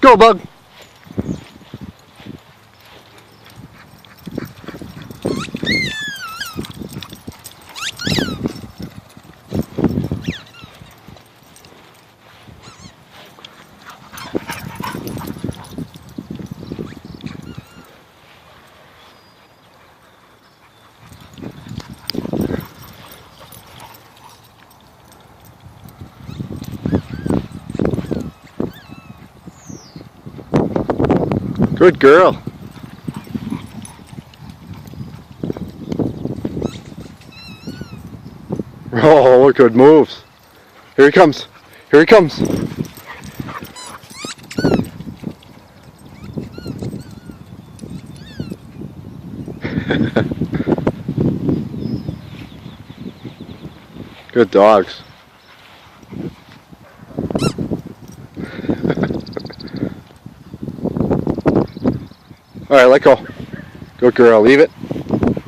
go, bug. Good girl. Oh, look, good moves. Here he comes. Here he comes. Good dogs. All right, let go. Good girl. Leave it.